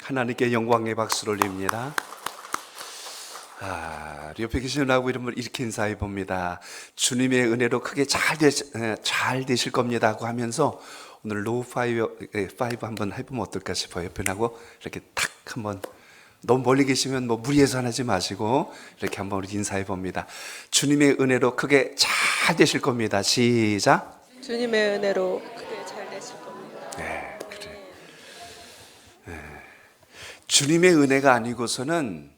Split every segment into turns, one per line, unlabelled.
하나님께 영광의 박수를 올립니다. 옆에 계시는 하고 이름을 이렇게 인사해 봅니다. 주님의 은혜로 크게 잘 되실 겁니다 하고 하면서 오늘 로우 파이브 한번 해보면 어떨까 싶어요. 옆에하고 이렇게 탁 한번, 너무 멀리 계시면 뭐 무리해서 하지 마시고 이렇게 한번 우리 인사해 봅니다. 주님의 은혜로 크게 잘 되실 겁니다. 시작.
주님의 은혜로 크게 잘 되실 겁니다.
네, 그래. 네. 주님의 은혜가 아니고서는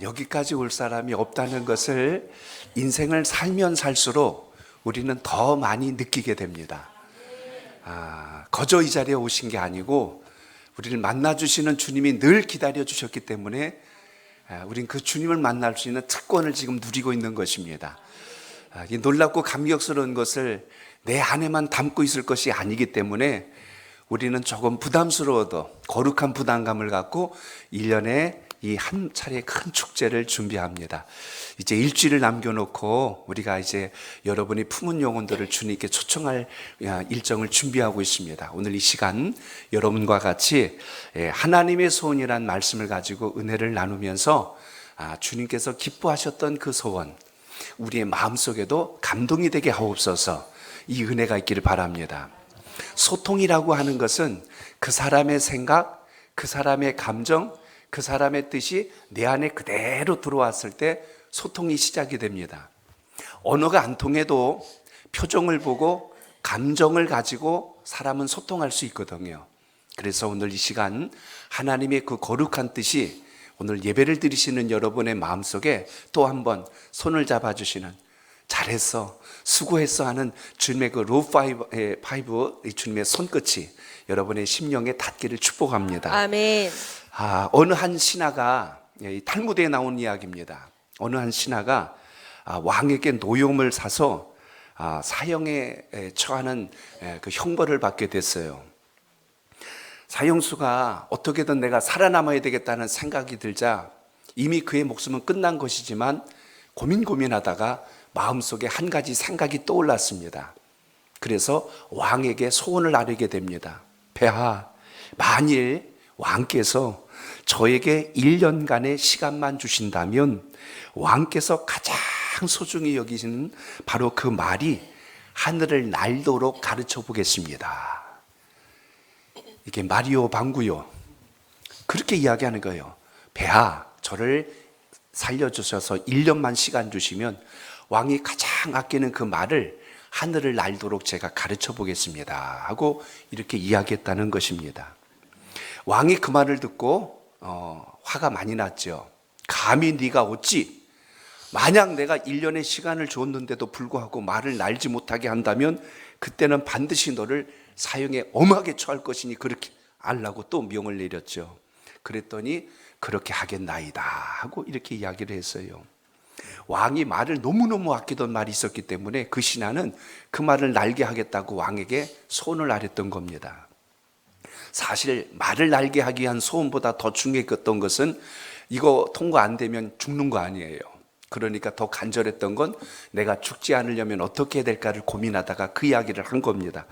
여기까지 올 사람이 없다는 것을 인생을 살면 살수록 우리는 더 많이 느끼게 됩니다. 거저 이 자리에 오신 게 아니고 우리를 만나주시는 주님이 늘 기다려 주셨기 때문에 우린 그 주님을 만날 수 있는 특권을 지금 누리고 있는 것입니다. 이 놀랍고 감격스러운 것을 내 안에만 담고 있을 것이 아니기 때문에 우리는 조금 부담스러워도 거룩한 부담감을 갖고 1년에 이 한 차례 큰 축제를 준비합니다. 이제 일주일을 남겨놓고 우리가 이제 여러분이 품은 영혼들을 주님께 초청할 일정을 준비하고 있습니다. 오늘 이 시간 여러분과 같이 하나님의 소원이란 말씀을 가지고 은혜를 나누면서 주님께서 기뻐하셨던 그 소원, 우리의 마음속에도 감동이 되게 하옵소서. 이 은혜가 있기를 바랍니다. 소통이라고 하는 것은 그 사람의 생각, 그 사람의 감정, 그 사람의 뜻이 내 안에 그대로 들어왔을 때 소통이 시작이 됩니다. 언어가 안 통해도 표정을 보고 감정을 가지고 사람은 소통할 수 있거든요. 그래서 오늘 이 시간 하나님의 그 거룩한 뜻이 오늘 예배를 드리시는 여러분의 마음속에 또 한 번 손을 잡아주시는, 잘했어, 수고했어 하는 주님의 그 로우 파이브 주님의 손끝이 여러분의 심령에 닿기를 축복합니다.
아멘.
어느 한 신하가, 탈무드에 나온 이야기입니다. 어느 한 신하가 왕에게 노용을 사서 사형에 처하는 그 형벌을 받게 됐어요. 사형수가 어떻게든 내가 살아남아야 되겠다는 생각이 들자 이미 그의 목숨은 끝난 것이지만 고민하다가 마음속에 한 가지 생각이 떠올랐습니다. 그래서 왕에게 소원을 아뢰게 됩니다. 폐하, 만일 왕께서 저에게 1년간의 시간만 주신다면 왕께서 가장 소중히 여기시는 바로 그 말이 하늘을 날도록 가르쳐 보겠습니다. 이게 마리오 방구요, 그렇게 이야기하는 거예요. 폐하, 저를 살려주셔서 1년만 시간 주시면 왕이 가장 아끼는 그 말을 하늘을 날도록 제가 가르쳐 보겠습니다 하고 이렇게 이야기했다는 것입니다. 왕이 그 말을 듣고 화가 많이 났죠. 감히 네가 어찌, 만약 내가 1년의 시간을 줬는데도 불구하고 말을 날지 못하게 한다면 그때는 반드시 너를 사형에 엄하게 처할 것이니 그렇게 알라고 또 명을 내렸죠. 그랬더니 그렇게 하겠나이다 하고 이렇게 이야기를 했어요. 왕이 말을 너무너무 아끼던 말이 있었기 때문에 그 신하는 그 말을 날게 하겠다고 왕에게 소원을 아랬던 겁니다. 사실 말을 날게 하기 위한 소원보다 더 중요했던 것은 이거 통과 안 되면 죽는 거 아니에요. 그러니까 더 간절했던 건 내가 죽지 않으려면 어떻게 해야 될까를 고민하다가 그 이야기를 한 겁니다.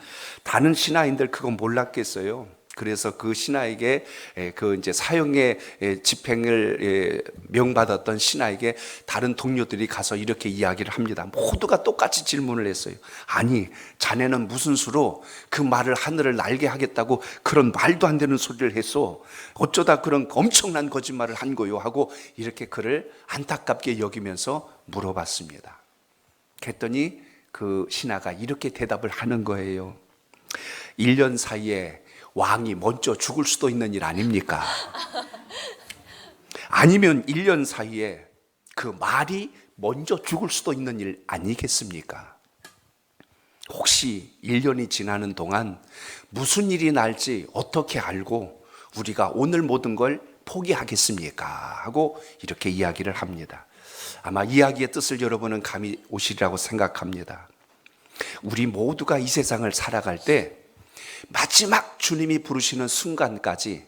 다른 신하인들 그건 몰랐겠어요. 그래서 그 신하에게 그 이제 사형의 집행을 명받았던 신하에게 다른 동료들이 가서 이렇게 이야기를 합니다. 모두가 똑같이 질문을 했어요. 아니, 자네는 무슨 수로 그 말을 하늘을 날게 하겠다고 그런 말도 안 되는 소리를 했어? 어쩌다 그런 엄청난 거짓말을 한 거요? 하고 이렇게 그를 안타깝게 여기면서 물어봤습니다. 그랬더니 그 신하가 이렇게 대답을 하는 거예요. 1년 사이에 왕이 먼저 죽을 수도 있는 일 아닙니까? 아니면 1년 사이에 그 말이 먼저 죽을 수도 있는 일 아니겠습니까? 혹시 1년이 지나는 동안 무슨 일이 날지 어떻게 알고 우리가 오늘 모든 걸 포기하겠습니까? 하고 이렇게 이야기를 합니다. 아마 이야기의 뜻을 여러분은 감이 오시리라고 생각합니다. 우리 모두가 이 세상을 살아갈 때 마지막 주님이 부르시는 순간까지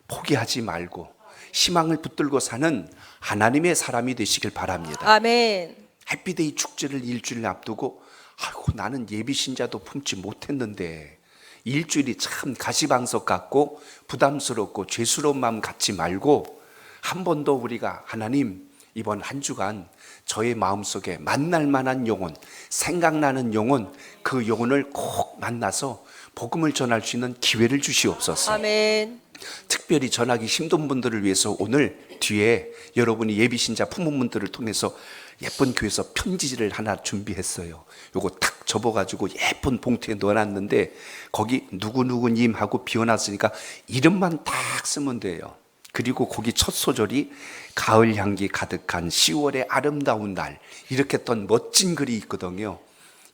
포기하지 말고 희망을 붙들고 사는 하나님의 사람이 되시길 바랍니다.
아멘.
해피데이 축제를 일주일 앞두고 아이고 나는 예비신자도 품지 못했는데 일주일이 참 가시방석 같고 부담스럽고 죄스러운 마음 갖지 말고 한 번 더 우리가 하나님 이번 한 주간 저의 마음속에 만날 만한 영혼, 생각나는 영혼, 그 영혼을 꼭 만나서 복음을 전할 수 있는 기회를 주시옵소서.
아멘.
특별히 전하기 힘든 분들을 위해서 오늘 뒤에 여러분이 예비신자 부모분들을 통해서 예쁜 교회에서 편지지를 하나 준비했어요. 요거 탁 접어가지고 예쁜 봉투에 넣어놨는데 거기 누구누구님 하고 비워놨으니까 이름만 딱 쓰면 돼요. 그리고 거기 첫 소절이 가을 향기 가득한 10월의 아름다운 날, 이렇게 했던 멋진 글이 있거든요.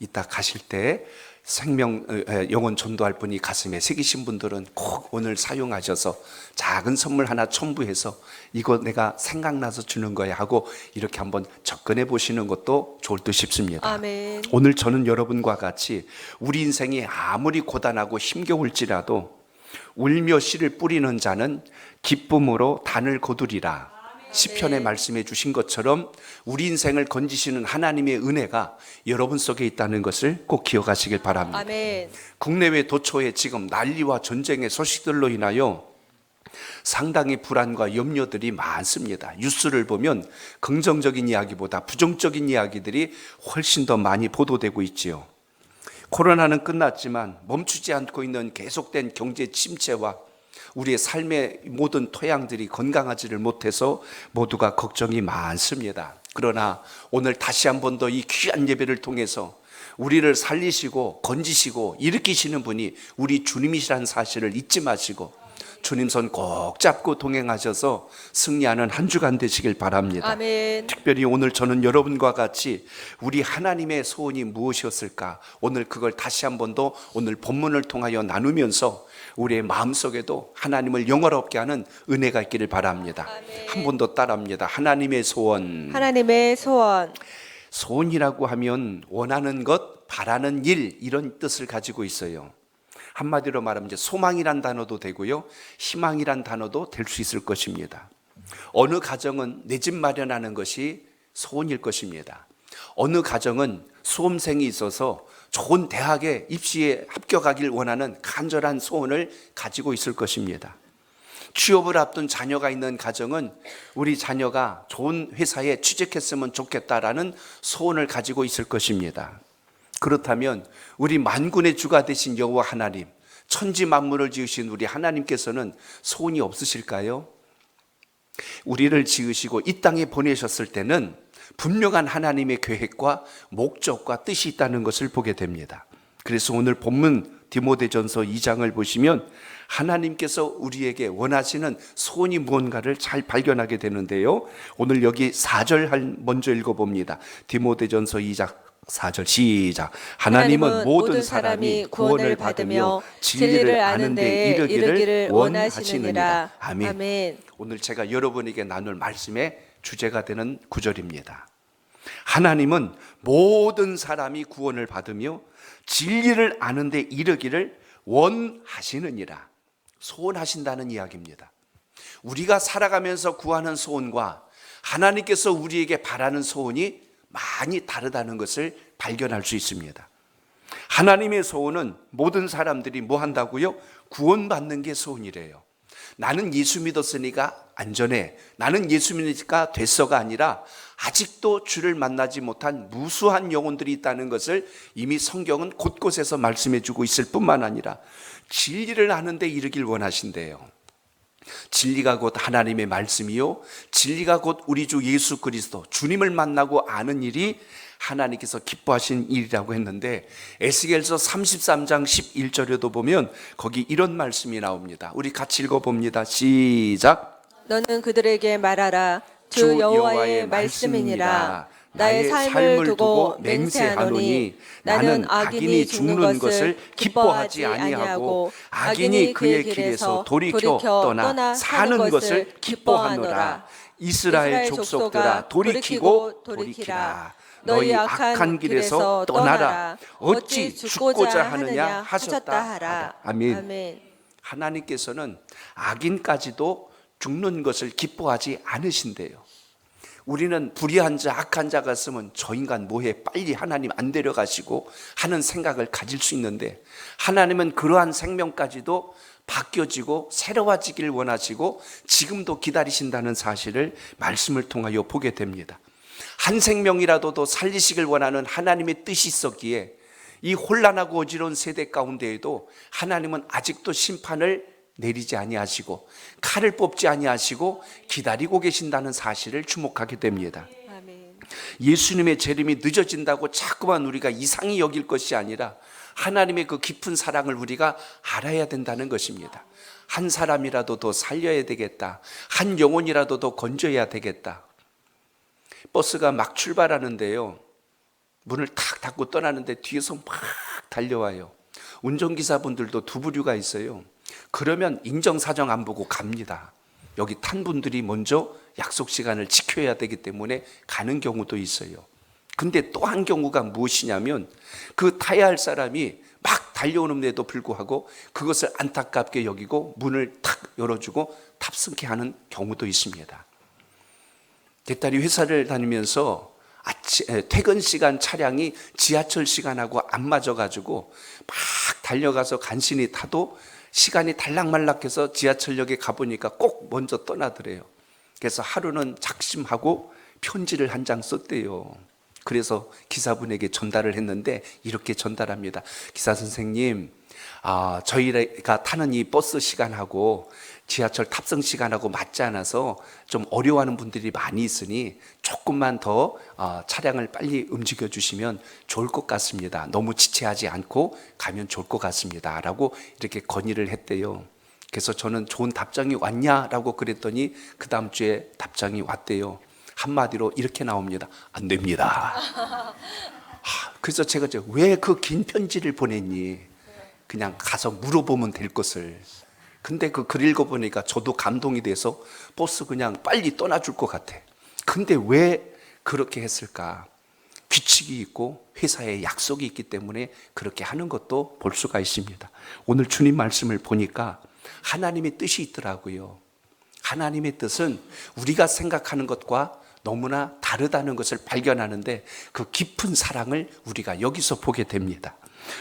이따 가실 때 영혼 전도할 분이 가슴에 새기신 분들은 꼭 오늘 사용하셔서 작은 선물 하나 첨부해서 이거 내가 생각나서 주는 거야 하고 이렇게 한번 접근해 보시는 것도 좋을 듯 싶습니다.
아멘.
오늘 저는 여러분과 같이 우리 인생이 아무리 고단하고 힘겨울지라도 울며 씨를 뿌리는 자는 기쁨으로 단을 거두리라. 시편에 말씀해 주신 것처럼 우리 인생을 건지시는 하나님의 은혜가 여러분 속에 있다는 것을 꼭 기억하시길 바랍니다.
아멘.
국내외 도처에 지금 난리와 전쟁의 소식들로 인하여 상당히 불안과 염려들이 많습니다. 뉴스를 보면 긍정적인 이야기보다 부정적인 이야기들이 훨씬 더 많이 보도되고 있지요. 코로나는 끝났지만 멈추지 않고 있는 계속된 경제 침체와 우리의 삶의 모든 토양들이 건강하지를 못해서 모두가 걱정이 많습니다. 그러나 오늘 다시 한 번 더 이 귀한 예배를 통해서 우리를 살리시고 건지시고 일으키시는 분이 우리 주님이시라는 사실을 잊지 마시고 주님 손 꼭 잡고 동행하셔서 승리하는 한 주간 되시길 바랍니다.
아멘.
특별히 오늘 저는 여러분과 같이 우리 하나님의 소원이 무엇이었을까, 오늘 그걸 다시 한 번 더 오늘 본문을 통하여 나누면서 우리의 마음속에도 하나님을 영화롭게 하는 은혜가 있기를 바랍니다. 한 번 더 따라합니다. 하나님의 소원.
하나님의 소원.
소원이라고 하면 원하는 것, 바라는 일, 이런 뜻을 가지고 있어요. 한마디로 말하면 이제 소망이란 단어도 되고요, 희망이란 단어도 될 수 있을 것입니다. 어느 가정은 내 집 마련하는 것이 소원일 것입니다. 어느 가정은 수험생이 있어서 좋은 대학에 입시에 합격하길 원하는 간절한 소원을 가지고 있을 것입니다. 취업을 앞둔 자녀가 있는 가정은 우리 자녀가 좋은 회사에 취직했으면 좋겠다라는 소원을 가지고 있을 것입니다. 그렇다면 우리 만군의 주가 되신 여호와 하나님, 천지 만물을 지으신 우리 하나님께서는 소원이 없으실까요? 우리를 지으시고 이 땅에 보내셨을 때는 분명한 하나님의 계획과 목적과 뜻이 있다는 것을 보게 됩니다. 그래서 오늘 본문 디모데전서 2장을 보시면 하나님께서 우리에게 원하시는 소원이 무언가를 잘 발견하게 되는데요, 오늘 여기 4절 먼저 읽어봅니다. 디모데전서 2장 4절 시작. 하나님은 모든 사람이 구원을 받으며 진리를 아는 데 이르기를 원하시느니라. 아멘.
아멘.
오늘 제가 여러분에게 나눌 말씀의 주제가 되는 구절입니다. 하나님은 모든 사람이 구원을 받으며 진리를 아는 데 이르기를 원하시느니라. 소원하신다는 이야기입니다. 우리가 살아가면서 구하는 소원과 하나님께서 우리에게 바라는 소원이 많이 다르다는 것을 발견할 수 있습니다. 하나님의 소원은 모든 사람들이 뭐 한다고요? 구원받는 게 소원이래요. 나는 예수 믿었으니까 안전해, 나는 예수 믿으니까 됐어가 아니라 아직도 주를 만나지 못한 무수한 영혼들이 있다는 것을 이미 성경은 곳곳에서 말씀해 주고 있을 뿐만 아니라 진리를 아는 데 이르길 원하신대요. 진리가 곧 하나님의 말씀이요, 진리가 곧 우리 주 예수 그리스도 주님을 만나고 아는 일이 하나님께서 기뻐하신 일이라고 했는데, 에스겔서 33장 11절에도 보면 거기 이런 말씀이 나옵니다. 우리 같이 읽어봅니다. 시작.
너는 그들에게 말하라. 주 여호와의 말씀이니라. 나의 삶을 두고 맹세하노니 나는 악인이 죽는 것을 기뻐하지 아니하고 악인이 그의 길에서 돌이켜 떠나 사는 것을 기뻐하노라.
이스라엘 족속들아, 돌이키고 돌이키라. 너희 악한 길에서 떠나라. 어찌 죽고자 하느냐 하셨다 하라. 아멘.
아멘.
하나님께서는 악인까지도 죽는 것을 기뻐하지 않으신대요. 우리는 불의한 자, 악한 자가 있으면 저 인간 뭐해, 빨리 하나님 안 데려가시고 하는 생각을 가질 수 있는데, 하나님은 그러한 생명까지도 바뀌어지고 새로워지길 원하시고 지금도 기다리신다는 사실을 말씀을 통하여 보게 됩니다. 한 생명이라도 더 살리시길 원하는 하나님의 뜻이 있었기에 이 혼란하고 어지러운 세대 가운데에도 하나님은 아직도 심판을 내리지 아니하시고 칼을 뽑지 아니하시고 기다리고 계신다는 사실을 주목하게 됩니다.
아멘.
예수님의 재림이 늦어진다고 자꾸만 우리가 이상히 여길 것이 아니라 하나님의 그 깊은 사랑을 우리가 알아야 된다는 것입니다. 한 사람이라도 더 살려야 되겠다. 한 영혼이라도 더 건져야 되겠다. 버스가 막 출발하는데요, 문을 탁 닫고 떠나는데 뒤에서 막 달려와요. 운전기사분들도 두 부류가 있어요. 그러면 인정사정 안 보고 갑니다. 여기 탄 분들이 먼저 약속 시간을 지켜야 되기 때문에 가는 경우도 있어요. 근데 또 한 경우가 무엇이냐면 그 타야 할 사람이 막 달려오는데도 불구하고 그것을 안타깝게 여기고 문을 탁 열어주고 탑승케 하는 경우도 있습니다. 제 딸이 회사를 다니면서 퇴근 시간 차량이 지하철 시간하고 안 맞아가지고 막 달려가서 간신히 타도 시간이 달락말락해서 지하철역에 가보니까 꼭 먼저 떠나더래요. 그래서 하루는 작심하고 편지를 한 장 썼대요. 그래서 기사분에게 전달을 했는데 이렇게 전달합니다. 기사 선생님, 저희가 타는 이 버스 시간하고 지하철 탑승 시간하고 맞지 않아서 좀 어려워하는 분들이 많이 있으니 조금만 더 차량을 빨리 움직여 주시면 좋을 것 같습니다. 너무 지체하지 않고 가면 좋을 것 같습니다. 라고 이렇게 건의를 했대요. 그래서 저는 좋은 답장이 왔냐라고 그랬더니 그 다음 주에 답장이 왔대요. 한마디로 이렇게 나옵니다. 안 됩니다. 그래서 제가 왜 그 긴 편지를 보냈니? 그냥 가서 물어보면 될 것을. 근데 그 글 읽어보니까 저도 감동이 돼서 버스 그냥 빨리 떠나줄 것 같아. 근데 왜 그렇게 했을까? 규칙이 있고 회사에 약속이 있기 때문에 그렇게 하는 것도 볼 수가 있습니다. 오늘 주님 말씀을 보니까 하나님의 뜻이 있더라고요. 하나님의 뜻은 우리가 생각하는 것과 너무나 다르다는 것을 발견하는데 그 깊은 사랑을 우리가 여기서 보게 됩니다.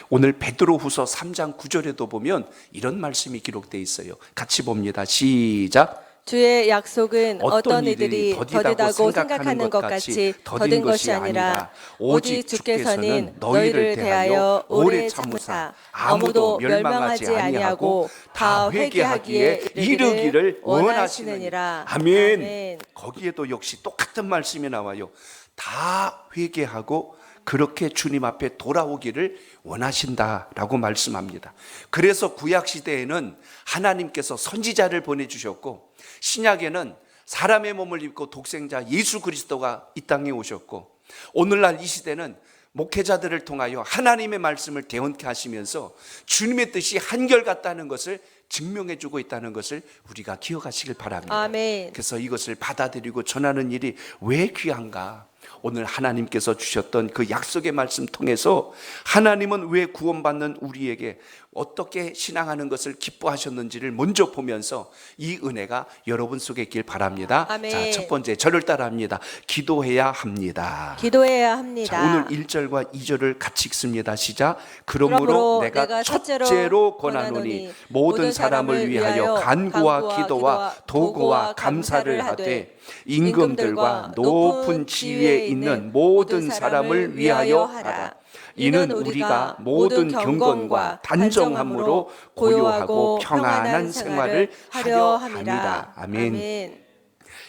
오늘 베드로후서 3장 9절에도 보면 이런 말씀이 기록되어 있어요. 같이 봅니다. 시작.
주의 약속은 어떤 이들이 더디다고 생각하는 것 같이 더딘 것이 아니라 오직 주께서는 너희를 대하여 오래 참으사 아무도 멸망하지 아니하고 다 회개하기에 이르기를 원하시느니라.
아멘. 거기에도 역시 똑같은 말씀이 나와요. 다 회개하고 그렇게 주님 앞에 돌아오기를 원하신다라고 말씀합니다. 그래서 구약시대에는 하나님께서 선지자를 보내주셨고 신약에는 사람의 몸을 입고 독생자 예수 그리스도가 이 땅에 오셨고 오늘날 이 시대는 목회자들을 통하여 하나님의 말씀을 대언케 하시면서 주님의 뜻이 한결같다는 것을 증명해주고 있다는 것을 우리가 기억하시길 바랍니다.
아멘.
그래서 이것을 받아들이고 전하는 일이 왜 귀한가? 오늘 하나님께서 주셨던 그 약속의 말씀 통해서 하나님은 왜 구원받는 우리에게 어떻게 신앙하는 것을 기뻐하셨는지를 먼저 보면서 이 은혜가 여러분 속에 있길 바랍니다.
아멘.
자, 첫 번째 저를 따라합니다. 기도해야 합니다.
기도해야 합니다.
자, 오늘 1절과 2절을 같이 읽습니다. 시작. 그러므로 내가 첫째로 권하노니 모든 사람을 위하여 간구와 기도와 도구와 감사를 하되 임금들과 높은 지위에 있는 모든 사람을 위하여 하라. 이는 우리가 모든 경건과 단정함으로 고요하고 평안한 생활을 하려 함이라. 아멘.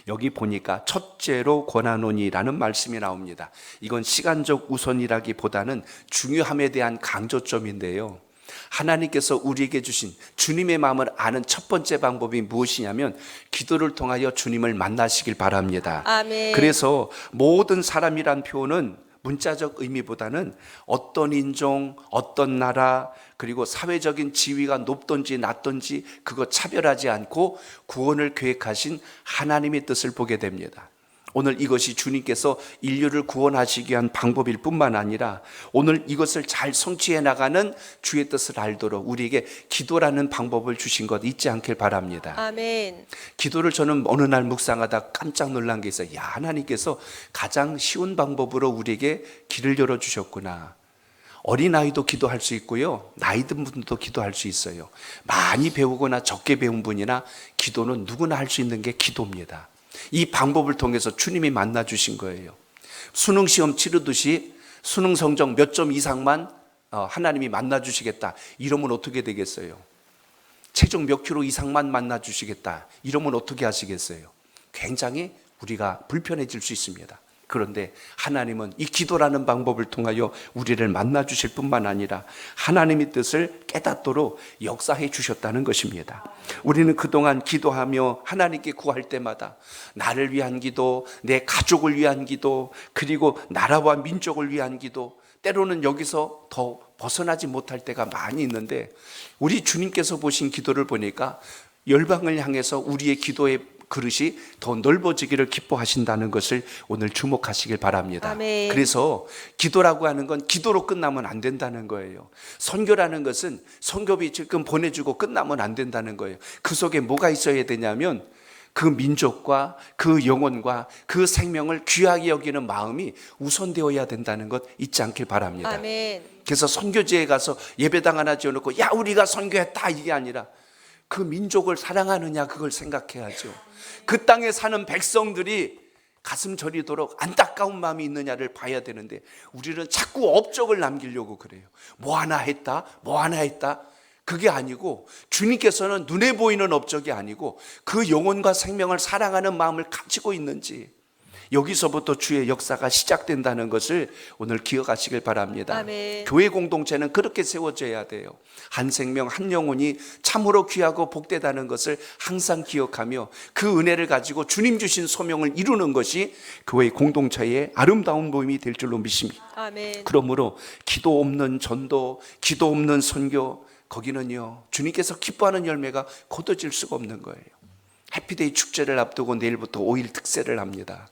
여기 보니까 첫째로 권하노니라는 말씀이 나옵니다. 이건 시간적 우선이라기보다는 중요함에 대한 강조점인데요. 하나님께서 우리에게 주신 주님의 마음을 아는 첫 번째 방법이 무엇이냐면 기도를 통하여 주님을 만나시길 바랍니다.
아멘.
그래서 모든 사람이란 표현은 문자적 의미보다는 어떤 인종, 어떤 나라, 그리고 사회적인 지위가 높든지 낮든지 그거 차별하지 않고 구원을 계획하신 하나님의 뜻을 보게 됩니다. 오늘 이것이 주님께서 인류를 구원하시기 위한 방법일 뿐만 아니라 오늘 이것을 잘 성취해 나가는 주의 뜻을 알도록 우리에게 기도라는 방법을 주신 것 잊지 않길 바랍니다.
아멘.
기도를 저는 어느 날 묵상하다 깜짝 놀란 게 있어요. 야, 하나님께서 가장 쉬운 방법으로 우리에게 길을 열어주셨구나. 어린아이도 기도할 수 있고요, 나이 든 분도 기도할 수 있어요. 많이 배우거나 적게 배운 분이나 기도는 누구나 할 수 있는 게 기도입니다. 이 방법을 통해서 주님이 만나 주신 거예요. 수능 시험 치르듯이 수능 성적 몇 점 이상만 하나님이 만나 주시겠다 이러면 어떻게 되겠어요? 체중 몇 킬로 이상만 만나 주시겠다 이러면 어떻게 하시겠어요? 굉장히 우리가 불편해질 수 있습니다. 그런데 하나님은 이 기도라는 방법을 통하여 우리를 만나 주실 뿐만 아니라 하나님의 뜻을 깨닫도록 역사해 주셨다는 것입니다. 우리는 그동안 기도하며 하나님께 구할 때마다 나를 위한 기도, 내 가족을 위한 기도, 그리고 나라와 민족을 위한 기도, 때로는 여기서 더 벗어나지 못할 때가 많이 있는데 우리 주님께서 보신 기도를 보니까 열방을 향해서 우리의 기도의 그릇이 더 넓어지기를 기뻐하신다는 것을 오늘 주목하시길 바랍니다.
아멘.
그래서 기도라고 하는 건 기도로 끝나면 안 된다는 거예요. 선교라는 것은 선교비 지금 보내주고 끝나면 안 된다는 거예요. 그 속에 뭐가 있어야 되냐면 그 민족과 그 영혼과 그 생명을 귀하게 여기는 마음이 우선되어야 된다는 것 잊지 않길 바랍니다.
아멘.
그래서 선교지에 가서 예배당 하나 지어놓고 야 우리가 선교했다 이게 아니라 그 민족을 사랑하느냐 그걸 생각해야죠. 그 땅에 사는 백성들이 가슴 저리도록 안타까운 마음이 있느냐를 봐야 되는데 우리는 자꾸 업적을 남기려고 그래요. 뭐 하나 했다 뭐 하나 했다 그게 아니고 주님께서는 눈에 보이는 업적이 아니고 그 영혼과 생명을 사랑하는 마음을 가지고 있는지 여기서부터 주의 역사가 시작된다는 것을 오늘 기억하시길 바랍니다.
아멘.
교회 공동체는 그렇게 세워져야 돼요. 한 생명 한 영혼이 참으로 귀하고 복되다는 것을 항상 기억하며 그 은혜를 가지고 주님 주신 소명을 이루는 것이 교회 공동체의 아름다운 모임이 될 줄로 믿습니다.
아멘.
그러므로 기도 없는 전도, 기도 없는 선교, 거기는요 주님께서 기뻐하는 열매가 거둬질 수가 없는 거예요. 해피데이 축제를 앞두고 내일부터 5일 특세를 합니다.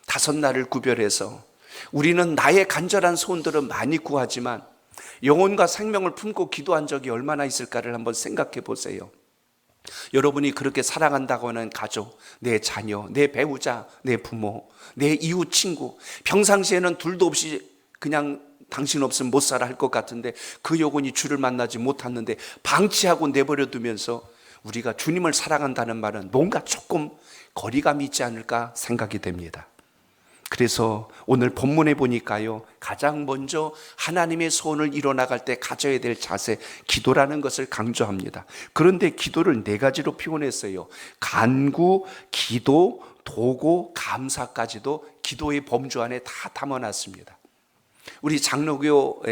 5날을 구별해서 우리는 나의 간절한 소원들은 많이 구하지만 영혼과 생명을 품고 기도한 적이 얼마나 있을까를 한번 생각해 보세요. 여러분이 그렇게 사랑한다고 하는 가족, 내 자녀, 내 배우자, 내 부모, 내 이웃 친구, 평상시에는 둘도 없이 그냥 당신 없으면 못 살아 할 것 같은데 그 영혼이 주를 만나지 못했는데 방치하고 내버려 두면서 우리가 주님을 사랑한다는 말은 뭔가 조금 거리감이 있지 않을까 생각이 됩니다. 그래서 오늘 본문에 보니까요 가장 먼저 하나님의 소원을 이뤄나갈 때 가져야 될 자세 기도라는 것을 강조합니다. 그런데 기도를 4가지로 표현했어요. 간구, 기도, 도고, 감사까지도 기도의 범주 안에 다 담아놨습니다. 우리 장로교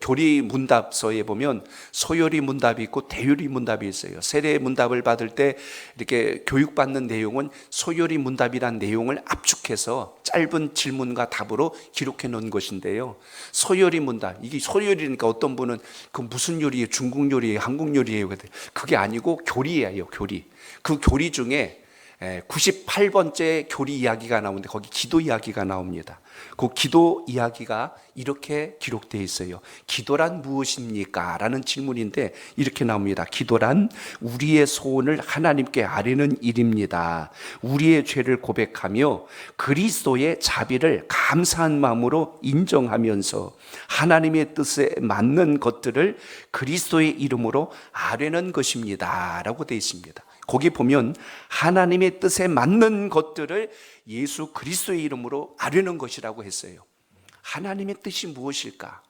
교리 문답서에 보면 소요리 문답이 있고 대요리 문답이 있어요. 세례 문답을 받을 때 이렇게 교육받는 내용은 소요리 문답이란 내용을 압축해서 짧은 질문과 답으로 기록해 놓은 것인데요. 소요리 문답, 이게 소요리니까 어떤 분은 그 무슨 요리예요? 중국 요리예요? 한국 요리예요? 그게 아니고 교리예요. 교리. 그 교리 중에 98번째 교리 이야기가 나오는데 거기 기도 이야기가 나옵니다. 그 기도 이야기가 이렇게 기록되어 있어요. 기도란 무엇입니까? 라는 질문인데 이렇게 나옵니다. 기도란 우리의 소원을 하나님께 아뢰는 일입니다. 우리의 죄를 고백하며 그리스도의 자비를 감사한 마음으로 인정하면서 하나님의 뜻에 맞는 것들을 그리스도의 이름으로 아뢰는 것입니다. 라고 되어 있습니다. 거기 보면 하나님의 뜻에 맞는 것들을 예수 그리스도의 이름으로 아뢰는 것이라고 했어요. 하나님의 뜻이 무엇일까?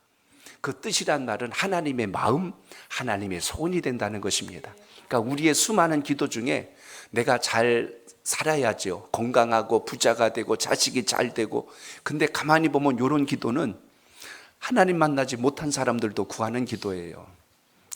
그 뜻이란 말은 하나님의 마음, 하나님의 소원이 된다는 것입니다. 그러니까 우리의 수많은 기도 중에 내가 잘 살아야죠. 건강하고 부자가 되고 자식이 잘 되고. 근데 가만히 보면 이런 기도는 하나님 만나지 못한 사람들도 구하는 기도예요.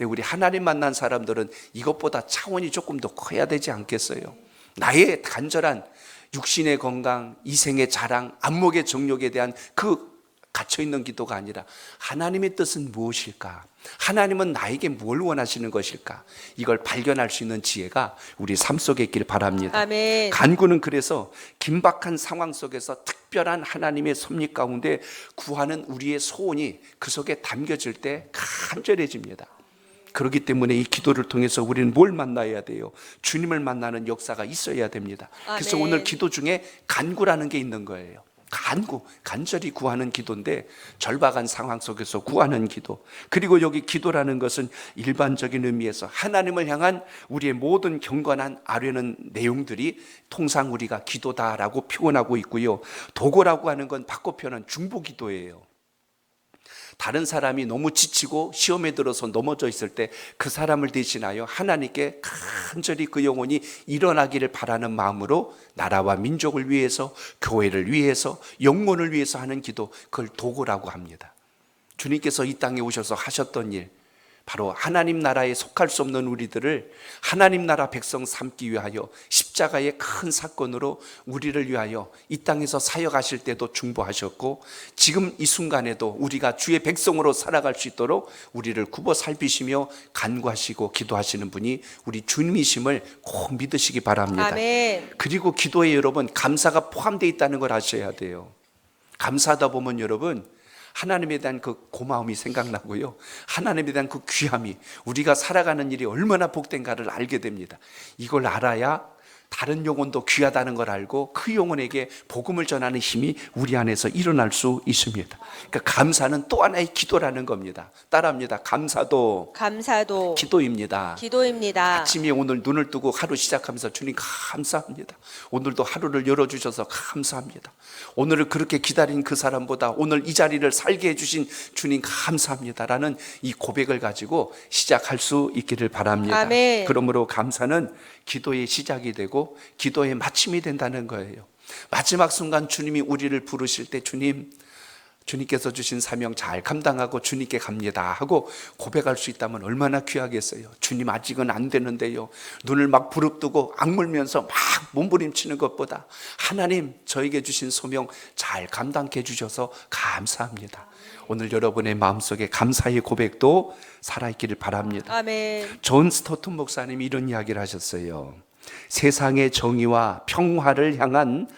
우리 하나님 만난 사람들은 이것보다 차원이 조금 더 커야 되지 않겠어요? 나의 간절한 육신의 건강, 이생의 자랑, 안목의 정욕에 대한 그 갇혀 있는 기도가 아니라 하나님의 뜻은 무엇일까? 하나님은 나에게 뭘 원하시는 것일까? 이걸 발견할 수 있는 지혜가 우리 삶 속에 있길 바랍니다.
아멘.
간구는 그래서 긴박한 상황 속에서 특별한 하나님의 섭리 가운데 구하는 우리의 소원이 그 속에 담겨질 때 간절해집니다. 그렇기 때문에 이 기도를 통해서 우리는 뭘 만나야 돼요? 주님을 만나는 역사가 있어야 됩니다. 그래서
아멘.
오늘 기도 중에 간구라는 게 있는 거예요. 간구, 간절히 구하는 기도인데 절박한 상황 속에서 구하는 기도. 그리고 여기 기도라는 것은 일반적인 의미에서 하나님을 향한 우리의 모든 경건한 아뢰는 내용들이 통상 우리가 기도다라고 표현하고 있고요. 도고라고 하는 건 바꿔 표현한 중보기도예요. 다른 사람이 너무 지치고 시험에 들어서 넘어져 있을 때 그 사람을 대신하여 하나님께 간절히 그 영혼이 일어나기를 바라는 마음으로 나라와 민족을 위해서, 교회를 위해서, 영혼을 위해서 하는 기도, 그걸 도구라고 합니다. 주님께서 이 땅에 오셔서 하셨던 일, 바로 하나님 나라에 속할 수 없는 우리들을 하나님 나라 백성 삼기 위하여 십자가의 큰 사건으로 우리를 위하여 이 땅에서 사역하실 때도 중보하셨고, 지금 이 순간에도 우리가 주의 백성으로 살아갈 수 있도록 우리를 굽어 살피시며 간구하시고 기도하시는 분이 우리 주님이심을 꼭 믿으시기 바랍니다.
아멘.
그리고 기도에 여러분 감사가 포함되어 있다는 걸 아셔야 돼요. 감사하다 보면 여러분 하나님에 대한 그 고마움이 생각나고요, 하나님에 대한 그 귀함이, 우리가 살아가는 일이 얼마나 복된가를 알게 됩니다. 이걸 알아야 다른 영혼도 귀하다는 걸 알고 그 영혼에게 복음을 전하는 힘이 우리 안에서 일어날 수 있습니다. 그러니까 감사는 또 하나의 기도라는 겁니다. 따라합니다. 감사도 기도입니다.
기도입니다.
아침에 오늘 눈을 뜨고 하루 시작하면서 주님 감사합니다. 오늘도 하루를 열어주셔서 감사합니다. 오늘을 그렇게 기다린 그 사람보다 오늘 이 자리를 살게 해주신 주님 감사합니다라는 이 고백을 가지고 시작할 수 있기를 바랍니다.
아멘.
그러므로 감사는 기도의 시작이 되고 기도의 마침이 된다는 거예요. 마지막 순간 주님이 우리를 부르실 때 주님께서 주신 사명 잘 감당하고 주님께 갑니다 하고 고백할 수 있다면 얼마나 귀하겠어요. 주님 아직은 안 되는데요. 눈을 막 부릅뜨고 악물면서 막 몸부림치는 것보다 하나님 저에게 주신 소명 잘 감당해 주셔서 감사합니다. 오늘 여러분의 마음속에 감사의 고백도 살아있기를 바랍니다.
아멘.
존 스토튼 목사님이 이런 이야기를 하셨어요. 세상의 정의와 평화를 향한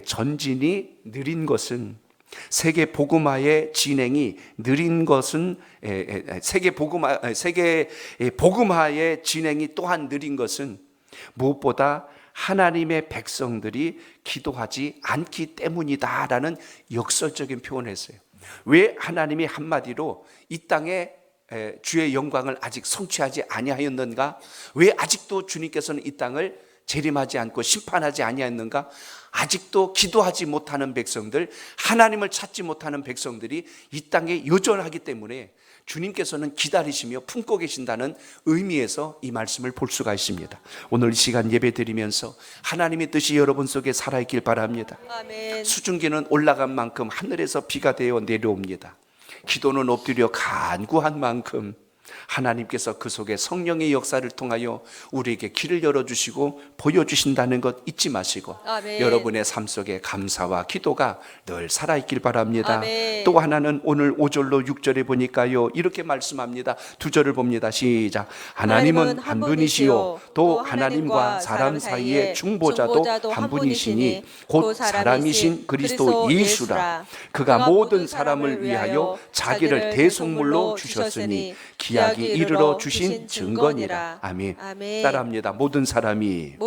전진이 느린 것은, 세계 복음화의 진행이 느린 것은, 세계 복음화의 진행이 또한 느린 것은 무엇보다 하나님의 백성들이 기도하지 않기 때문이다라는 역설적인 표현을 했어요. 왜 하나님이 한마디로 이 땅에 주의 영광을 아직 성취하지 아니하였는가? 왜 아직도 주님께서는 이 땅을 재림하지 않고 심판하지 아니하였는가? 아직도 기도하지 못하는 백성들, 하나님을 찾지 못하는 백성들이 이 땅에 여전하기 때문에 주님께서는 기다리시며 품고 계신다는 의미에서 이 말씀을 볼 수가 있습니다. 오늘 이 시간 예배 드리면서 하나님의 뜻이 여러분 속에 살아있길 바랍니다.
아멘.
수증기는 올라간 만큼 하늘에서 비가 되어 내려옵니다. 기도는 엎드려 간구한 만큼 하나님께서 그 속에 성령의 역사를 통하여 우리에게 길을 열어주시고 보여주신다는 것 잊지 마시고,
아멘.
여러분의 삶 속에 감사와 기도가 늘 살아있길 바랍니다.
아멘.
또 하나는 오늘 5절로 6절에 보니까요 이렇게 말씀합니다. 2절을 봅니다. 시작. 하나님은 한 분이시요 또 하나님과 사람 사이의 중보자도 한 분이시니 곧 사람이신 그리스도 예수라. 그가 모든 사람을 위하여 자기를 대속물로 주셨으니 기약이 이르러 주신 증거니라. 아멘.
아멘.
따라합니다. 모든 사람이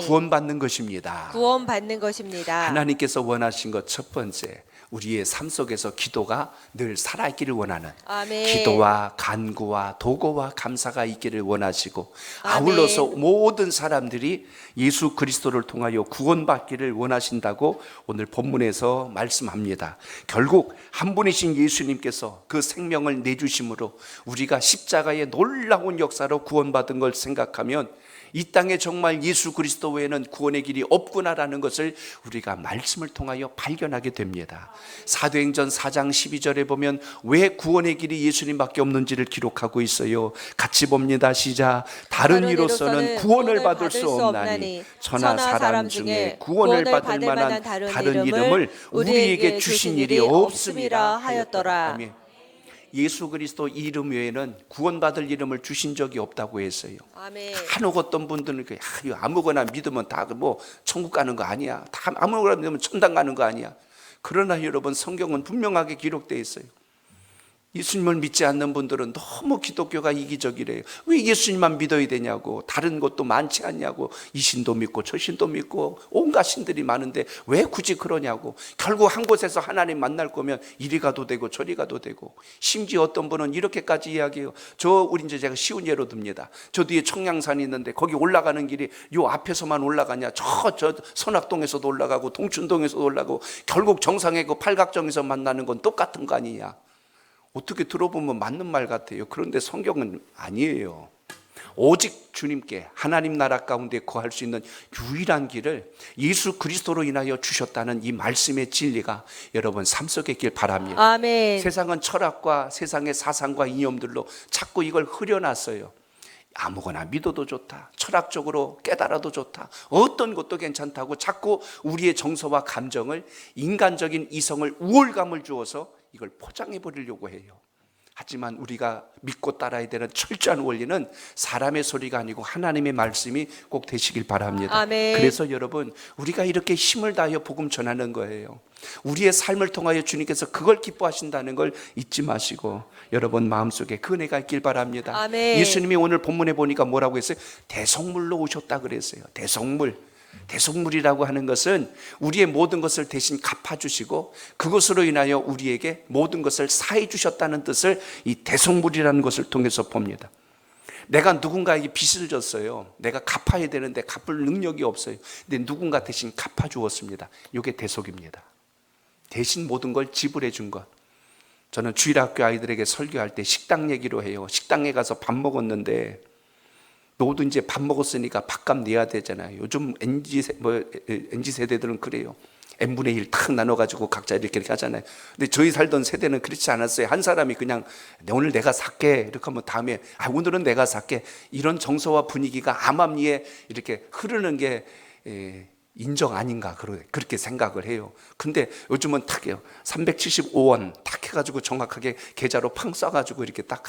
구원받는 것입니다.
구원받는 것입니다.
하나님께서 원하신 것 첫 번째, 우리의 삶 속에서 기도가 늘 살아있기를 원하는,
아멘.
기도와 간구와 도고와 감사가 있기를 원하시고,
아멘.
아울러서 모든 사람들이 예수 그리스도를 통하여 구원받기를 원하신다고 오늘 본문에서 말씀합니다. 결국 한 분이신 예수님께서 그 생명을 내주심으로 우리가 십자가의 놀라운 역사로 구원받은 걸 생각하면 이 땅에 정말 예수 그리스도 외에는 구원의 길이 없구나라는 것을 우리가 말씀을 통하여 발견하게 됩니다. 사도행전 4장 12절에 보면 왜 구원의 길이 예수님밖에 없는지를 기록하고 있어요. 같이 봅니다. 시작. 다른 이로서는 구원을 받을 수 없나니 천하 사람 중에 구원을 받을 만한 다른 이름을 우리에게 주신 일이 없음이라 하였더라. 아멘. 예수 그리스도 이름 외에는 구원받을 이름을 주신 적이 없다고 했어요.
아멘.
간혹 어떤 분들은 아무거나 믿으면 다 뭐 천국 가는 거 아니야. 다 아무거나 믿으면 천당 가는 거 아니야. 그러나 여러분, 성경은 분명하게 기록되어 있어요. 예수님을 믿지 않는 분들은 너무 기독교가 이기적이래요. 왜 예수님만 믿어야 되냐고, 다른 것도 많지 않냐고, 이 신도 믿고 저 신도 믿고 온갖 신들이 많은데 왜 굳이 그러냐고. 결국 한 곳에서 하나님 만날 거면 이리 가도 되고 저리 가도 되고, 심지어 어떤 분은 이렇게까지 이야기해요. 우리 이제 제가 쉬운 예로 듭니다. 저 뒤에 청량산이 있는데 거기 올라가는 길이 요 앞에서만 올라가냐, 저 선악동에서도 올라가고 동춘동에서도 올라가고, 결국 정상의 그 팔각정에서 만나는 건 똑같은 거 아니냐. 어떻게 들어보면 맞는 말 같아요. 그런데 성경은 아니에요. 오직 주님께 하나님 나라 가운데 거할 수 있는 유일한 길을 예수 그리스도로 인하여 주셨다는 이 말씀의 진리가 여러분 삶 속에 있길 바랍니다.
아멘.
세상은 철학과 세상의 사상과 이념들로 자꾸 이걸 흐려놨어요. 아무거나 믿어도 좋다, 철학적으로 깨달아도 좋다, 어떤 것도 괜찮다고 자꾸 우리의 정서와 감정을, 인간적인 이성을 우월감을 주어서 이걸 포장해 버리려고 해요. 하지만 우리가 믿고 따라야 되는 철저한 원리는 사람의 소리가 아니고 하나님의 말씀이 꼭 되시길 바랍니다.
아멘.
그래서 여러분, 우리가 이렇게 힘을 다하여 복음 전하는 거예요. 우리의 삶을 통하여 주님께서 그걸 기뻐하신다는 걸 잊지 마시고 여러분 마음속에 그 은혜가 있길 바랍니다.
아멘.
예수님이 오늘 본문에 보니까 뭐라고 했어요? 대속물로 오셨다 그랬어요. 대속물이라고 하는 것은 우리의 모든 것을 대신 갚아주시고 그것으로 인하여 우리에게 모든 것을 사해 주셨다는 뜻을 이 대속물이라는 것을 통해서 봅니다. 내가 누군가에게 빚을 졌어요. 내가 갚아야 되는데 갚을 능력이 없어요. 근데 누군가 대신 갚아주었습니다. 이게 대속입니다. 대신 모든 걸 지불해 준 것. 저는 주일학교 아이들에게 설교할 때 식당 얘기로 해요. 식당에 가서 밥 먹었는데 너도 이제 밥 먹었으니까 밥값 내야 되잖아요. 요즘 MZ 세대들은 그래요. n분의 1 탁 나눠가지고 각자 이렇게 하잖아요. 근데 저희 살던 세대는 그렇지 않았어요. 한 사람이 그냥 오늘 내가 살게 이렇게 하면 다음에 오늘은 내가 살게, 이런 정서와 분위기가 암암리에 이렇게 흐르는 게 인정 아닌가 그렇게 생각을 해요. 근데 요즘은 탁 해요. 375원 탁 해가지고 정확하게 계좌로 팡 쏴가지고 이렇게 딱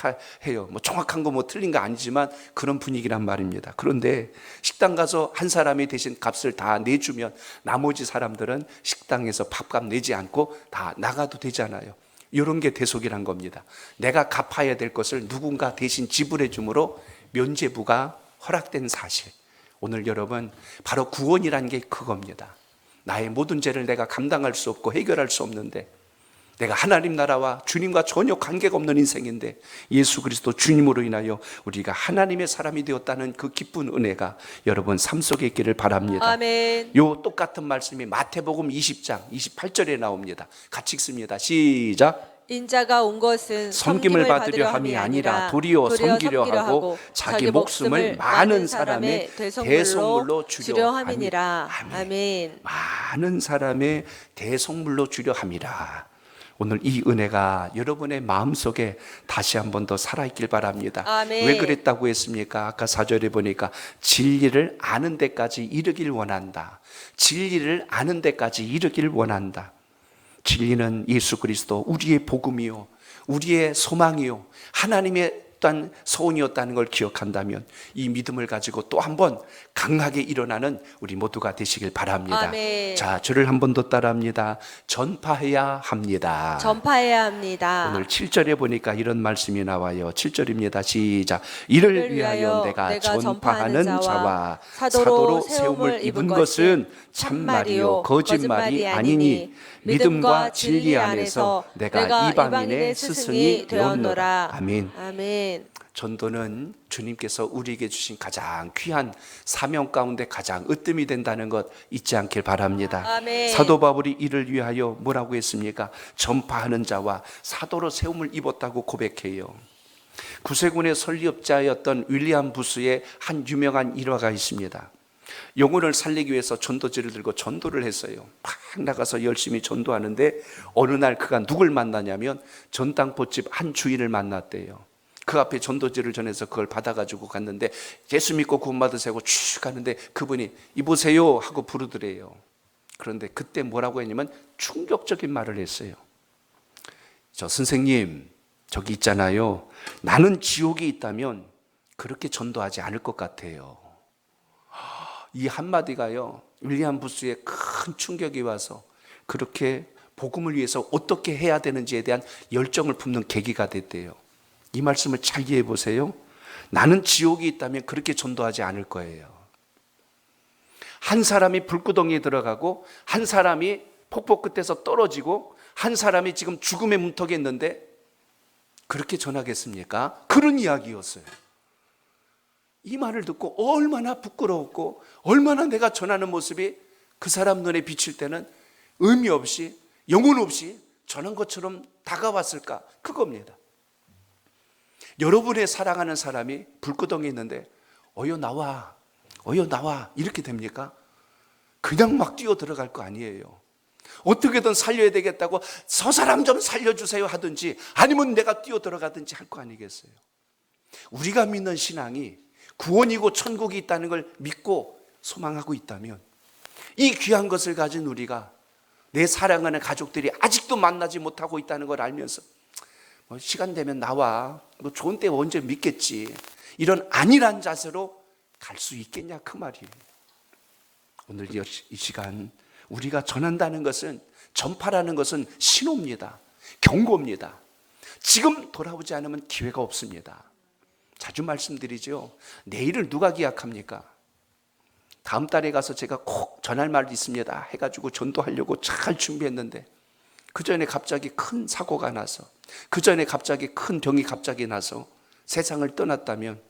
해요. 뭐 정확한 거 뭐 틀린 거 아니지만 그런 분위기란 말입니다. 그런데 식당 가서 한 사람이 대신 값을 다 내주면 나머지 사람들은 식당에서 밥값 내지 않고 다 나가도 되잖아요. 이런 게 대속이란 겁니다. 내가 갚아야 될 것을 누군가 대신 지불해 줌으로 면죄부가 허락된 사실. 오늘 여러분, 바로 구원이라는 게 그겁니다. 나의 모든 죄를 내가 감당할 수 없고 해결할 수 없는데, 내가 하나님 나라와 주님과 전혀 관계가 없는 인생인데 예수 그리스도 주님으로 인하여 우리가 하나님의 사람이 되었다는 그 기쁜 은혜가 여러분 삶 속에 있기를 바랍니다.
아멘.
요 똑같은 말씀이 마태복음 20장 28절에 나옵니다. 같이 읽습니다. 시작.
인자가 온 것은
섬김을 받으려 함이 아니라 도리어 섬기려 하고 자기 목숨을 많은 사람의 대속물로 주려 함이라.
아멘.
많은 사람의 대속물로 주려 함이라. 오늘 이 은혜가 여러분의 마음속에 다시 한 번 더 살아있길 바랍니다.
아멘.
왜 그랬다고 했습니까? 아까 4절에 보니까 진리를 아는 데까지 이르길 원한다. 진리를 아는 데까지 이르길 원한다. 진리는 예수 그리스도, 우리의 복음이요, 우리의 소망이요, 하나님의 또한 소원이었다는 걸 기억한다면 이 믿음을 가지고 또 한 번 강하게 일어나는 우리 모두가 되시길 바랍니다.
아멘.
자, 저를 한 번 더 따라합니다. 전파해야 합니다.
전파해야 합니다.
오늘 7절에 보니까 이런 말씀이 나와요. 7절입니다. 시작. 이를 위하여 내가 전파하는 자와 사도로 세움을 입은 것은 참말이요 거짓말이 아니니 믿음과 진리 안에서 내가 이방인의 스승이 되었노라. 아멘.
아멘.
전도는 주님께서 우리에게 주신 가장 귀한 사명 가운데 가장 으뜸이 된다는 것 잊지 않길 바랍니다.
아멘.
사도 바울이 이를 위하여 뭐라고 했습니까? 전파하는 자와 사도로 세움을 입었다고 고백해요. 구세군의 설립자였던 윌리엄 부스의 한 유명한 일화가 있습니다. 영혼을 살리기 위해서 전도지를 들고 전도를 했어요. 막 나가서 열심히 전도하는데 어느 날 그가 누굴 만나냐면 전당포집 한 주인을 만났대요. 그 앞에 전도지를 전해서 그걸 받아가지고 갔는데 예수 믿고 구원받으세요 하고 쭉 가는데 그분이 이보세요 하고 부르더래요. 그런데 그때 뭐라고 했냐면 충격적인 말을 했어요. 저 선생님, 저기 있잖아요. 나는 지옥이 있다면 그렇게 전도하지 않을 것 같아요. 이 한마디가요, 윌리엄 부스에 큰 충격이 와서 그렇게 복음을 위해서 어떻게 해야 되는지에 대한 열정을 품는 계기가 됐대요. 이 말씀을 잘 이해해 보세요. 나는 지옥이 있다면 그렇게 전도하지 않을 거예요. 한 사람이 불구덩이에 들어가고 한 사람이 폭포 끝에서 떨어지고 한 사람이 지금 죽음의 문턱에 있는데 그렇게 전하겠습니까? 그런 이야기였어요. 이 말을 듣고 얼마나 부끄러웠고 얼마나 내가 전하는 모습이 그 사람 눈에 비칠 때는 의미 없이 영혼 없이 전한 것처럼 다가왔을까? 그겁니다. 여러분의 사랑하는 사람이 불구덩이에 있는데 어여 나와 이렇게 됩니까? 그냥 막 뛰어 들어갈 거 아니에요. 어떻게든 살려야 되겠다고 저 사람 좀 살려주세요 하든지 아니면 내가 뛰어 들어가든지 할 거 아니겠어요. 우리가 믿는 신앙이 구원이고 천국이 있다는 걸 믿고 소망하고 있다면 이 귀한 것을 가진 우리가 내 사랑하는 가족들이 아직도 만나지 못하고 있다는 걸 알면서 시간 되면 나와, 좋은 때 언제 믿겠지, 이런 안일한 자세로 갈 수 있겠냐 그 말이에요. 오늘 이 시간 우리가 전한다는 것은, 전파라는 것은 신호입니다. 경고입니다. 지금 돌아오지 않으면 기회가 없습니다. 자주 말씀드리죠. 내일을 누가 기약합니까? 다음 달에 가서 제가 꼭 전할 말이 있습니다 해가지고 전도하려고 잘 준비했는데 그 전에 갑자기 큰 사고가 나서, 그 전에 갑자기 큰 병이 갑자기 나서 세상을 떠났다면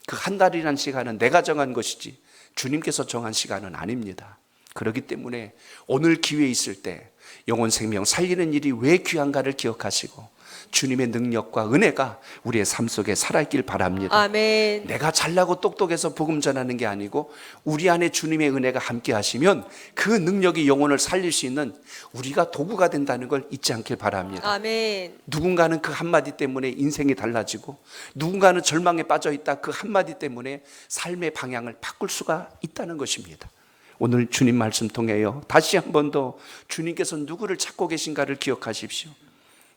그 한 달이라는 시간은 내가 정한 것이지 주님께서 정한 시간은 아닙니다. 그렇기 때문에 오늘 기회 있을 때 영혼 생명 살리는 일이 왜 귀한가를 기억하시고 주님의 능력과 은혜가 우리의 삶 속에 살아있길 바랍니다.
아멘.
내가 잘나고 똑똑해서 복음 전하는 게 아니고 우리 안에 주님의 은혜가 함께 하시면 그 능력이 영혼을 살릴 수 있는 우리가 도구가 된다는 걸 잊지 않길 바랍니다.
아멘.
누군가는 그 한마디 때문에 인생이 달라지고 누군가는 절망에 빠져 있다 그 한마디 때문에 삶의 방향을 바꿀 수가 있다는 것입니다. 오늘 주님 말씀 통해요 다시 한 번 더 주님께서 누구를 찾고 계신가를 기억하십시오.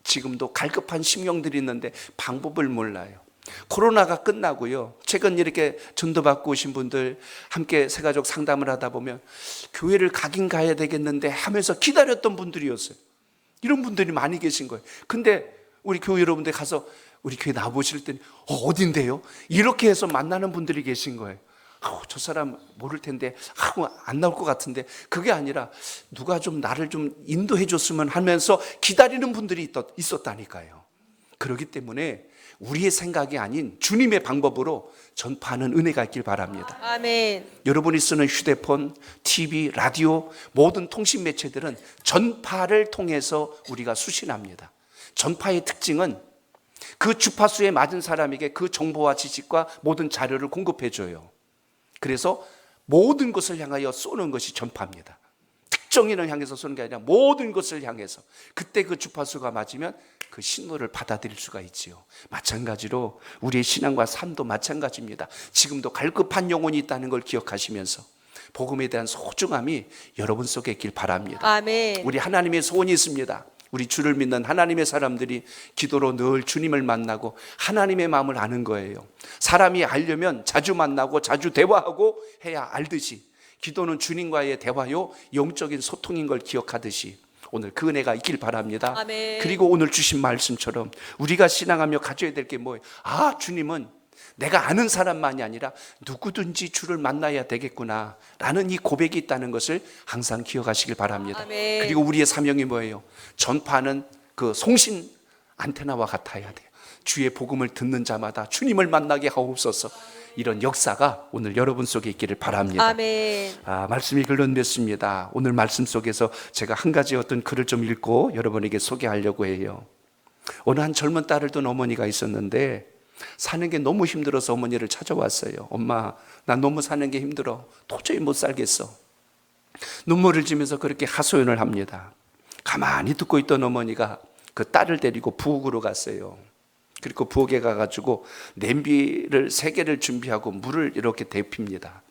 지금도 갈급한 심령들이 있는데 방법을 몰라요. 코로나가 끝나고요, 최근 이렇게 전도받고 오신 분들 함께 새가족 상담을 하다 보면 교회를 가긴 가야 되겠는데 하면서 기다렸던 분들이었어요. 이런 분들이 많이 계신 거예요. 근데 우리 교회 여러분들 가서 우리 교회 나와보실 때는 어딘데요? 이렇게 해서 만나는 분들이 계신 거예요. 저 사람 모를 텐데 안 나올 것 같은데, 그게 아니라 누가 좀 나를 좀 인도해 줬으면 하면서 기다리는 분들이 있었다니까요. 그렇기 때문에 우리의 생각이 아닌 주님의 방법으로 전파하는 은혜가 있길 바랍니다.
아멘.
여러분이 쓰는 휴대폰, TV, 라디오, 모든 통신 매체들은 전파를 통해서 우리가 수신합니다. 전파의 특징은 그 주파수에 맞은 사람에게 그 정보와 지식과 모든 자료를 공급해 줘요. 그래서 모든 것을 향하여 쏘는 것이 전파입니다. 특정인을 향해서 쏘는 게 아니라 모든 것을 향해서, 그때 그 주파수가 맞으면 그 신호를 받아들일 수가 있지요. 마찬가지로 우리의 신앙과 삶도 마찬가지입니다. 지금도 갈급한 영혼이 있다는 걸 기억하시면서 복음에 대한 소중함이 여러분 속에 있길 바랍니다.
아멘.
우리 하나님의 소원이 있습니다. 우리 주를 믿는 하나님의 사람들이 기도로 늘 주님을 만나고 하나님의 마음을 아는 거예요. 사람이 알려면 자주 만나고 자주 대화하고 해야 알듯이 기도는 주님과의 대화요, 영적인 소통인 걸 기억하듯이 오늘 그 은혜가 있길 바랍니다.
아멘.
그리고 오늘 주신 말씀처럼 우리가 신앙하며 가져야 될 게 뭐예요? 주님은 내가 아는 사람만이 아니라 누구든지 주를 만나야 되겠구나 라는 이 고백이 있다는 것을 항상 기억하시길 바랍니다.
아멘.
그리고 우리의 사명이 뭐예요? 전파하는 그 송신 안테나와 같아야 돼요. 주의 복음을 듣는 자마다 주님을 만나게 하옵소서. 이런 역사가 오늘 여러분 속에 있기를 바랍니다.
아멘.
말씀이 글런됐습니다. 오늘 말씀 속에서 제가 한 가지 어떤 글을 좀 읽고 여러분에게 소개하려고 해요. 어느 한 젊은 딸을 둔 어머니가 있었는데 사는 게 너무 힘들어서 어머니를 찾아왔어요. 엄마, 나 너무 사는 게 힘들어. 도저히 못 살겠어. 눈물을 지면서 그렇게 하소연을 합니다. 가만히 듣고 있던 어머니가 그 딸을 데리고 부엌으로 갔어요. 그리고 부엌에 가가지고 냄비를 3개를 준비하고 물을 이렇게 데핍니다.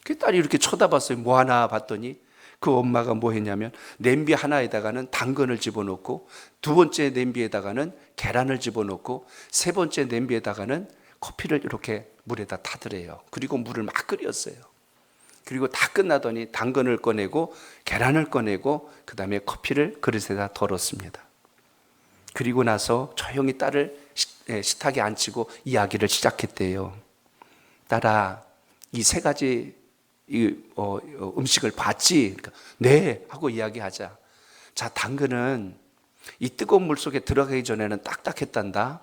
그 딸이 이렇게 쳐다봤어요. 뭐 하나 봤더니 그 엄마가 뭐 했냐면 냄비 하나에다가는 당근을 집어넣고, 2번째 냄비에다가는 계란을 집어넣고, 3번째 냄비에다가는 커피를 이렇게 물에다 타더래요. 그리고 물을 막 끓였어요. 그리고 다 끝나더니 당근을 꺼내고 계란을 꺼내고 그 다음에 커피를 그릇에다 덜었습니다. 그리고 나서 조용히 딸을 식탁에 앉히고 이야기를 시작했대요. 딸아, 이 3가지 음식을 봤지? 그러니까, 네 하고 이야기하자. 자, 당근은 이 뜨거운 물 속에 들어가기 전에는 딱딱했단다.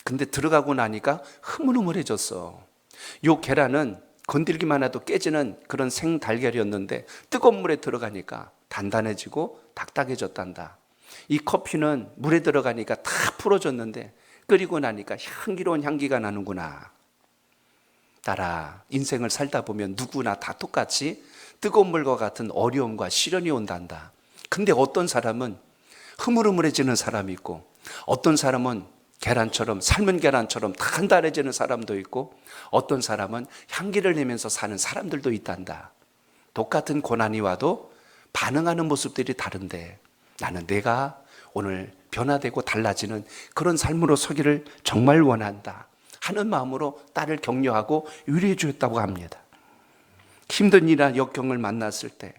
근데 들어가고 나니까 흐물흐물해졌어. 요 계란은 건들기만 해도 깨지는 그런 생달걀이었는데 뜨거운 물에 들어가니까 단단해지고 딱딱해졌단다. 이 커피는 물에 들어가니까 다 풀어졌는데 끓이고 나니까 향기로운 향기가 나는구나. 딸아, 인생을 살다 보면 누구나 다 똑같이 뜨거운 물과 같은 어려움과 시련이 온단다. 근데 어떤 사람은 흐물흐물해지는 사람이 있고, 어떤 사람은 계란처럼, 삶은 계란처럼 단단해지는 사람도 있고, 어떤 사람은 향기를 내면서 사는 사람들도 있단다. 똑같은 고난이 와도 반응하는 모습들이 다른데 나는 내가 오늘 변화되고 달라지는 그런 삶으로 서기를 정말 원한다 하는 마음으로 딸을 격려하고 위로해 주었다고 합니다. 힘든 일이나 역경을 만났을 때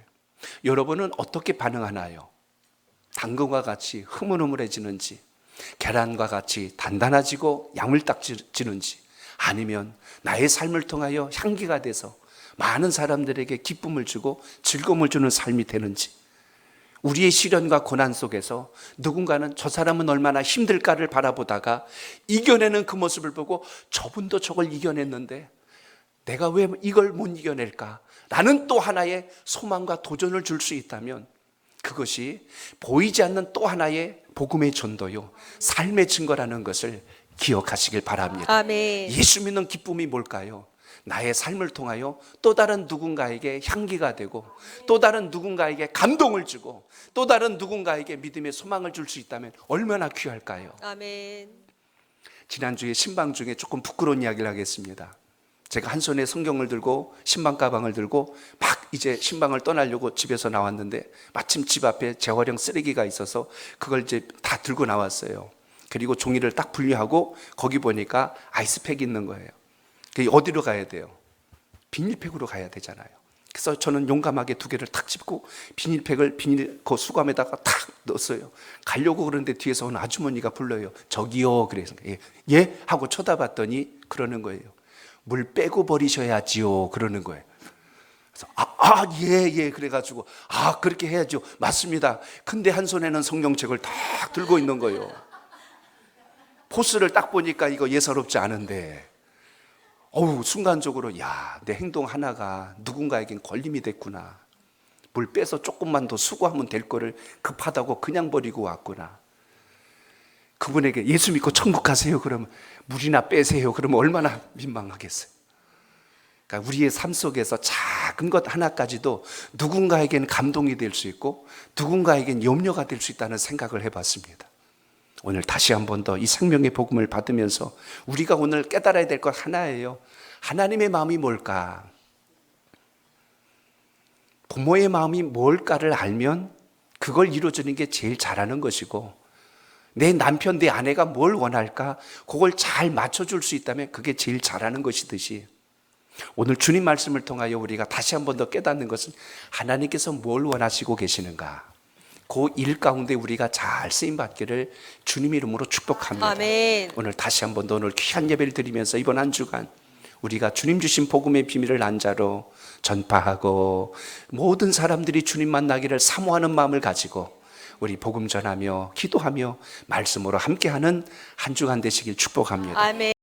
여러분은 어떻게 반응하나요? 당근과 같이 흐물흐물해지는지, 계란과 같이 단단해지고 야물딱지는지, 아니면 나의 삶을 통하여 향기가 돼서 많은 사람들에게 기쁨을 주고 즐거움을 주는 삶이 되는지, 우리의 시련과 고난 속에서 누군가는 저 사람은 얼마나 힘들까를 바라보다가 이겨내는 그 모습을 보고 저분도 저걸 이겨냈는데 내가 왜 이걸 못 이겨낼까? 라는 또 하나의 소망과 도전을 줄 수 있다면 그것이 보이지 않는 또 하나의 복음의 전도요, 삶의 증거라는 것을 기억하시길 바랍니다.
아멘.
예수 믿는 기쁨이 뭘까요? 나의 삶을 통하여 또 다른 누군가에게 향기가 되고, 또 다른 누군가에게 감동을 주고, 또 다른 누군가에게 믿음의 소망을 줄 수 있다면 얼마나 귀할까요?
아멘.
지난주에 신방 중에 조금 부끄러운 이야기를 하겠습니다. 제가 한 손에 성경을 들고 신방 가방을 들고 막 이제 신방을 떠나려고 집에서 나왔는데 마침 집 앞에 재활용 쓰레기가 있어서 그걸 이제 다 들고 나왔어요. 그리고 종이를 딱 분리하고 거기 보니까 아이스팩이 있는 거예요. 어디로 가야 돼요? 비닐팩으로 가야 되잖아요. 그래서 저는 용감하게 2개를 탁 짚고 비닐팩을 그 수감에다가 탁 넣었어요. 가려고 그러는데 뒤에서 어느 아주머니가 불러요. 저기요. 그래서 예? 하고 쳐다봤더니 그러는 거예요. 물 빼고 버리셔야지요. 그러는 거예요. 그래서 예. 그래가지고 그렇게 해야죠. 맞습니다. 근데 한 손에는 성경책을 딱 들고 있는 거예요. 포스를 딱 보니까 이거 예사롭지 않은데, 순간적으로 내 행동 하나가 누군가에겐 걸림이 됐구나. 물 빼서 조금만 더 수고하면 될 거를 급하다고 그냥 버리고 왔구나. 그분에게 예수 믿고 천국 가세요 그러면 물이나 빼세요 그러면 얼마나 민망하겠어요. 그러니까 우리의 삶 속에서 작은 것 하나까지도 누군가에겐 감동이 될 수 있고 누군가에겐 염려가 될 수 있다는 생각을 해봤습니다. 오늘 다시 한 번 더 이 생명의 복음을 받으면서 우리가 오늘 깨달아야 될 것 하나예요. 하나님의 마음이 뭘까? 부모의 마음이 뭘까를 알면 그걸 이루어주는 게 제일 잘하는 것이고, 내 남편, 내 아내가 뭘 원할까? 그걸 잘 맞춰줄 수 있다면 그게 제일 잘하는 것이듯이, 오늘 주님 말씀을 통하여 우리가 다시 한 번 더 깨닫는 것은 하나님께서 뭘 원하시고 계시는가? 그 일 가운데 우리가 잘 쓰임받기를 주님 이름으로 축복합니다.
아멘.
오늘 다시 한 번 더 오늘 귀한 예배를 드리면서 이번 한 주간 우리가 주님 주신 복음의 비밀을 난자로 전파하고 모든 사람들이 주님 만나기를 사모하는 마음을 가지고 우리 복음 전하며 기도하며 말씀으로 함께하는 한 주간 되시길 축복합니다.
아멘.